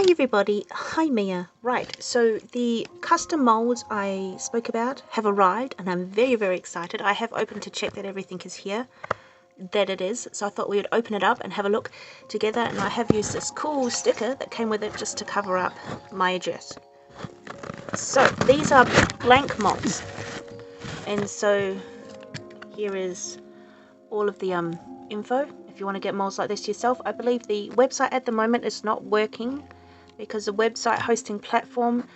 Hi everybody, hi Mia. Right, so the custom molds I spoke about have arrived and I'm very excited. I have opened to check that everything is here, that it is, so I thought we would open it up and have a look together, and I have used this cool sticker that came with it just to cover up my address. So these are blank molds, and so here is all of the info if you want to get molds like this yourself. I believe the website at the moment is not working because the website hosting platform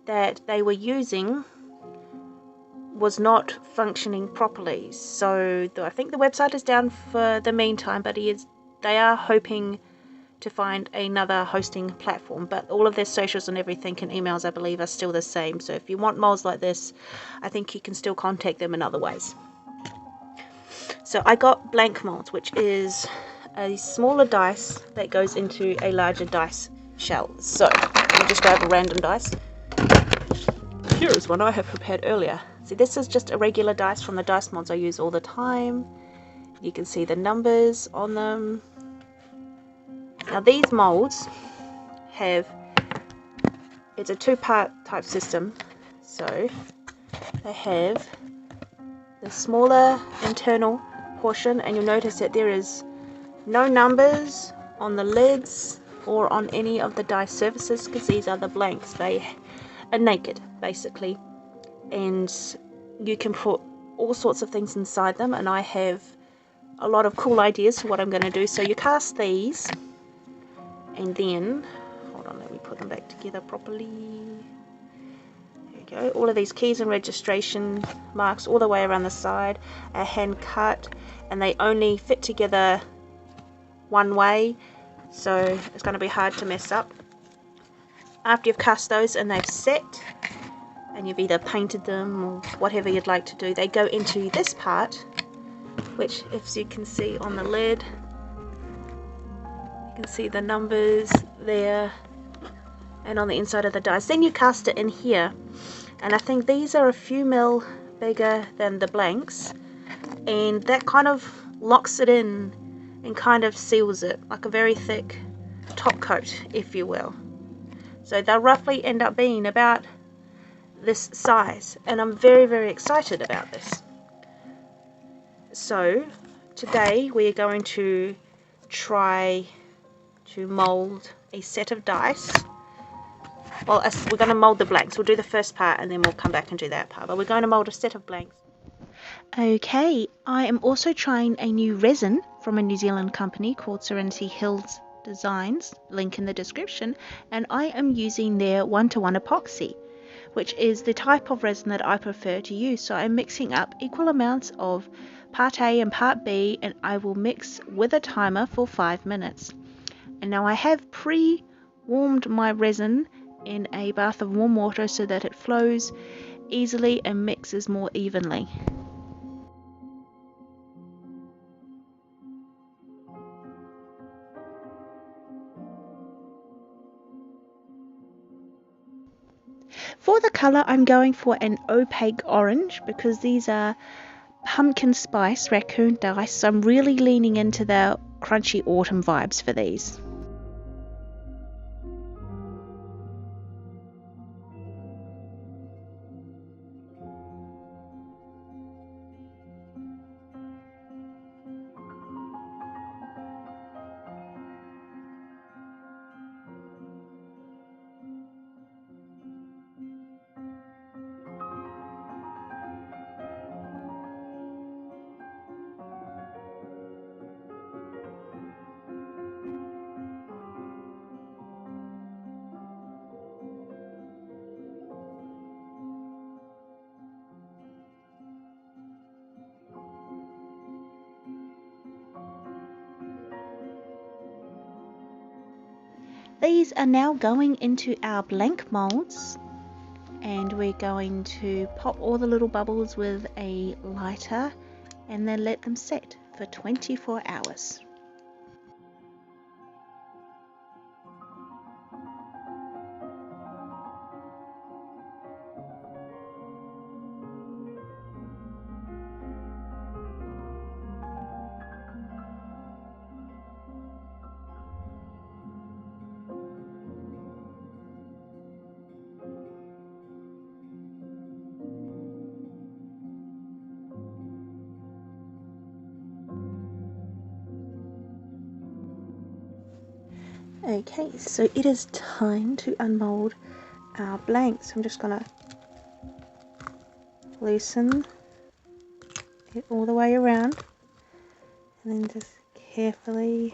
that they were using was not functioning properly. So I think the website is down for the meantime, but they are hoping to find another hosting platform. But all of their socials and everything and emails, I believe, are still the same. So if you want molds like this, I think you can still contact them in other ways. So I got blank molds, which is a smaller dice that goes into a larger dice shell. So let me just grab a random dice. Here is one I have prepared earlier. See, this is just a regular dice from the dice molds I use all the time. You can see the numbers on them. Now these molds it's a two-part type system. So they have the smaller internal portion, and you'll notice that there is no numbers on the lids or on any of the dice surfaces because these are the blanks. They are naked basically, and you can put all sorts of things inside them, and I have a lot of cool ideas for what I'm going to do. So you cast these, and then hold on, let me put them back together properly. There you go. All of these keys and registration marks all the way around the side are hand cut, and they only fit together one way, so it's going to be hard to mess up. After you've cast those and they've set, and you've either painted them or whatever you'd like to do, they go into this part, which, if you can see on the lid, you can see the numbers there, and on the inside of the dice. Then you cast it in here, and I think these are a few mil bigger than the blanks, and that kind of locks it in and kind of seals it, like a very thick top coat, if you will. So they'll roughly end up being about this size, and I'm very excited about this. So today we are going to try to mold a set of dice. Well, we're going to mold the blanks. We'll do the first part and then we'll come back and do that part, but we're going to mold a set of blanks. Okay, I am also trying a new resin from a New Zealand company called Serenity Hills Designs, link in the description, and I am using their 1-to-1 epoxy, which is the type of resin that I prefer to use. So I'm mixing up equal amounts of part A and part B, and I will mix with a timer for 5 minutes. And now I have pre-warmed my resin in a bath of warm water so that it flows easily and mixes more evenly. For the colour, I'm going for an opaque orange because these are pumpkin spice raccoon dice, so I'm really leaning into the crunchy autumn vibes for these. These are now going into our blank molds, and we're going to pop all the little bubbles with a lighter and then let them set for 24 hours. Okay, so it is time to unmold our blanks. I'm just going to loosen it all the way around and then just carefully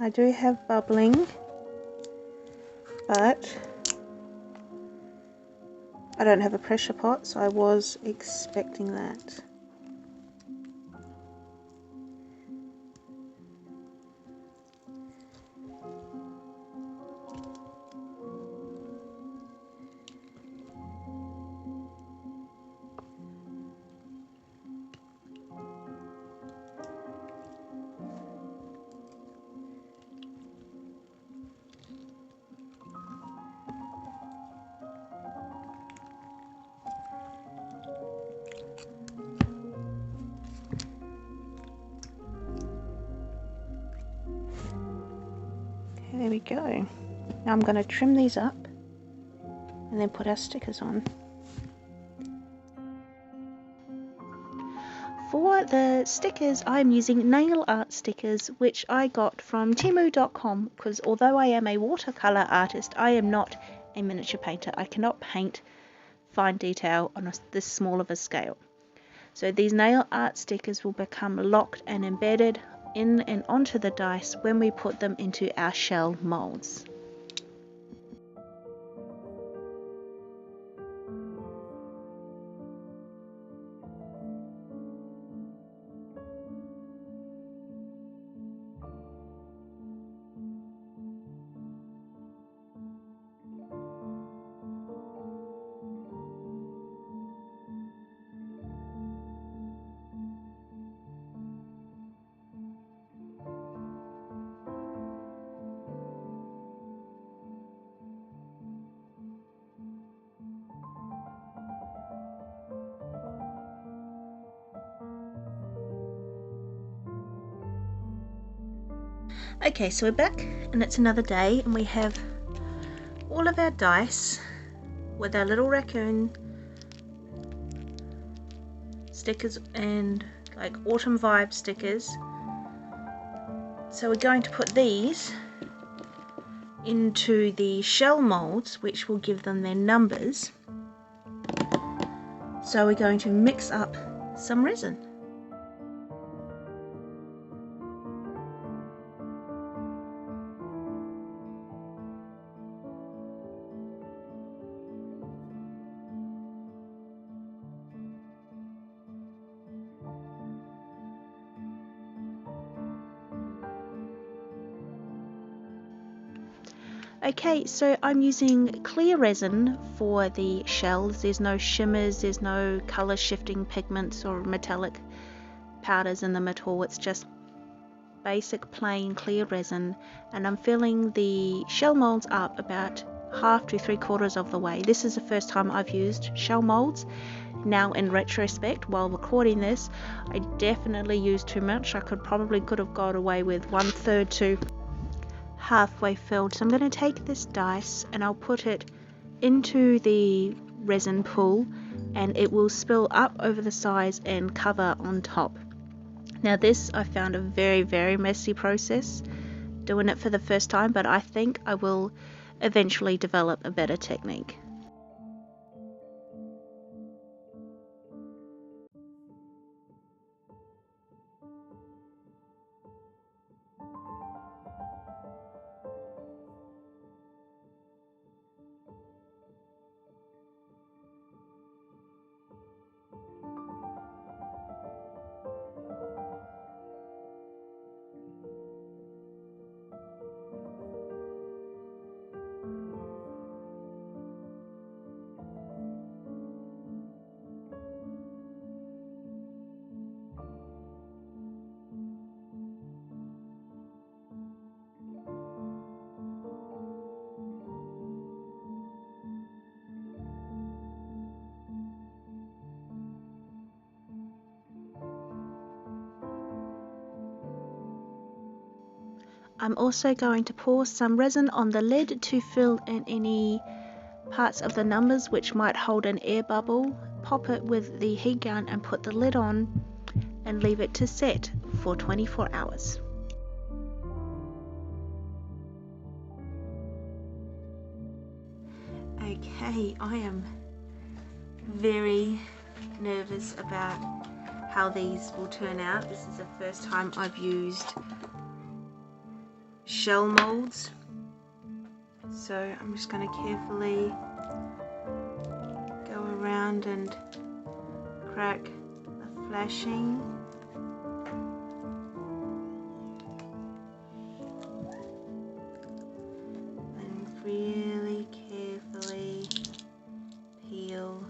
I do have bubbling, but I don't have a pressure pot, so I was expecting that. Okay, there we go. Now I'm going to trim these up and then put our stickers on. For the stickers, I'm using nail art stickers, which I got from Temu.com, because although I am a watercolor artist, I am not a miniature painter. I cannot paint fine detail on this small of a scale. So these nail art stickers will become locked and embedded in and onto the dice when we put them into our shell molds. Okay, so we're back and it's another day and we have all of our dice with our little raccoon stickers and like autumn vibe stickers. So we're going to put these into the shell molds, which will give them their numbers. So we're going to mix up some resin. Okay, so I'm using clear resin for the shells. There's no shimmers, there's no color shifting pigments or metallic powders in them at all. It's just basic plain clear resin, and I'm filling the shell molds up about half to 3/4 of the way. This is the first time I've used shell molds. Now in retrospect, while recording this, I definitely used too much. I could have got away with 1/3 to halfway filled. So I'm going to take this dice and I'll put it into the resin pool and it will spill up over the sides and cover on top. Now this I found a very messy process doing it for the first time, but I think I will eventually develop a better technique. I'm also going to pour some resin on the lid to fill in any parts of the numbers which might hold an air bubble. Pop it with the heat gun and put the lid on and leave it to set for 24 hours. Okay, I am very nervous about how these will turn out. This is the first time I've used shell molds, so I'm just going to carefully go around and crack the flashing. And really carefully peel.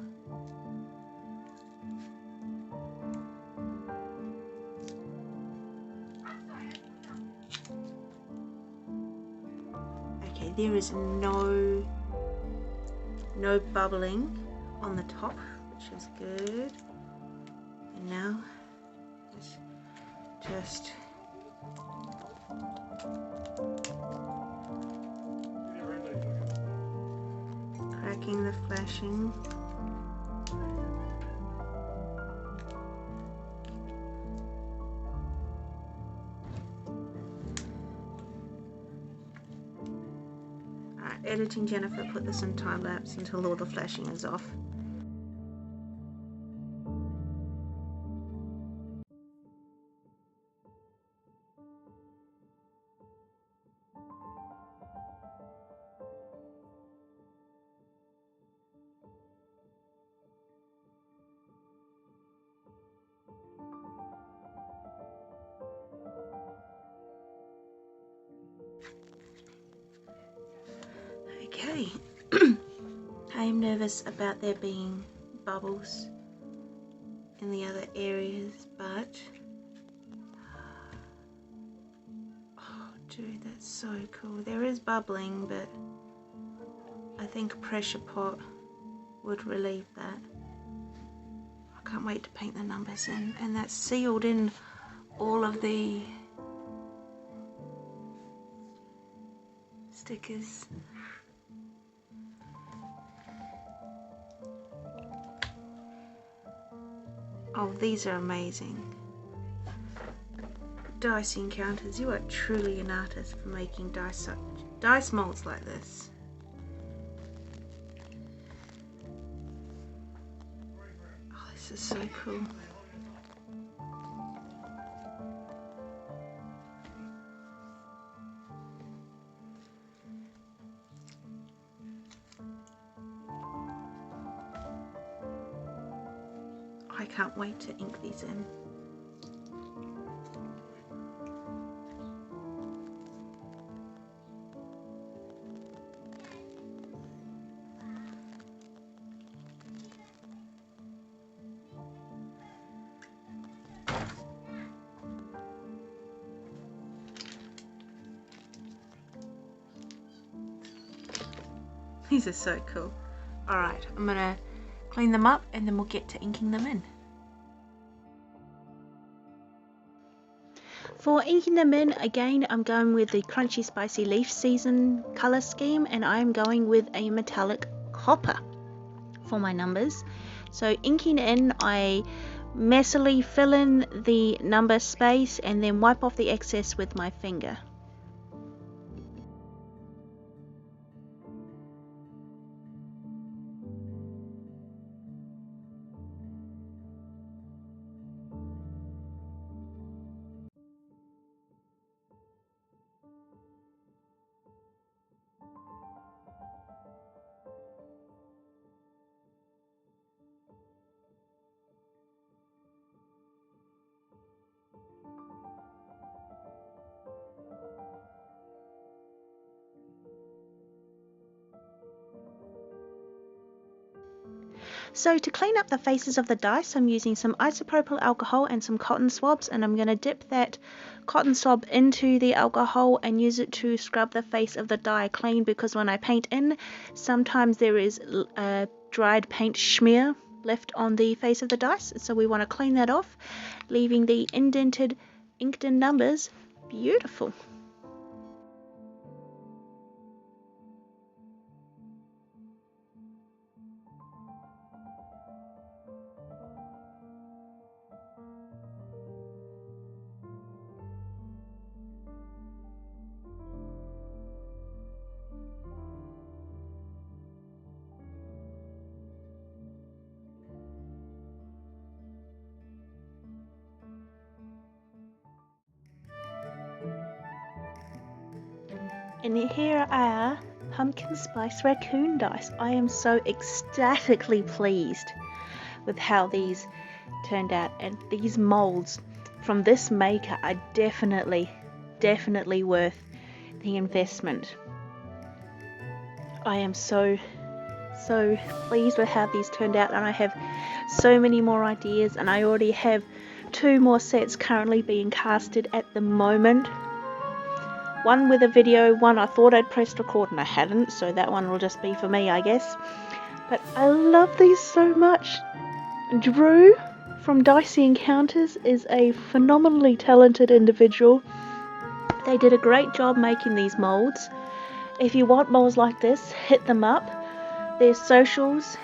Okay, there is no bubbling on the top, which is good. And now let's just cracking the flashing. Editing Jennifer put this in time lapse until all the flashing is off. Okay, I am nervous about there being bubbles in the other areas, but oh dude, that's so cool. There is bubbling, but I think a pressure pot would relieve that. I can't wait to paint the numbers in, and that's sealed in all of the stickers. Oh, these are amazing. Dice Encounters, you are truly an artist for making dice molds like this. Oh, this is so cool. I can't wait to ink these in. These are so cool. Alright, I'm gonna clean them up and then we'll get to inking them in. For inking them in, again, I'm going with the Crunchy Spicy Leaf Season color scheme, and I'm going with a metallic copper for my numbers. So inking in, I messily fill in the number space and then wipe off the excess with my finger. So to clean up the faces of the dice, I'm using some isopropyl alcohol and some cotton swabs, and I'm going to dip that cotton swab into the alcohol and use it to scrub the face of the die clean, because when I paint in, sometimes there is dried paint smear left on the face of the dice, so we want to clean that off, leaving the indented inked in numbers beautiful. And here are pumpkin spice raccoon dice. I am so ecstatically pleased with how these turned out, and these molds from this maker are definitely worth the investment. I am so pleased with how these turned out, and I have so many more ideas, and I already have 2 more sets currently being casted at the moment. One with a video, one I thought I'd pressed record and I hadn't, so that one will just be for me, I guess. But I love these so much. Drew from Dicey Encounters is a phenomenally talented individual. They did a great job making these molds. If you want molds like this, hit them up. Their socials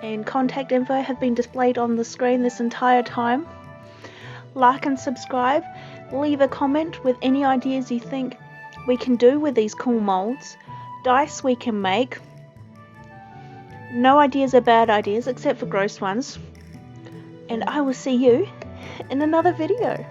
and contact info have been displayed on the screen this entire time. Like and subscribe. Leave a comment with any ideas you think we can do with these cool molds. Dice we can make. No ideas are bad ideas except for gross ones. And I will see you in another video.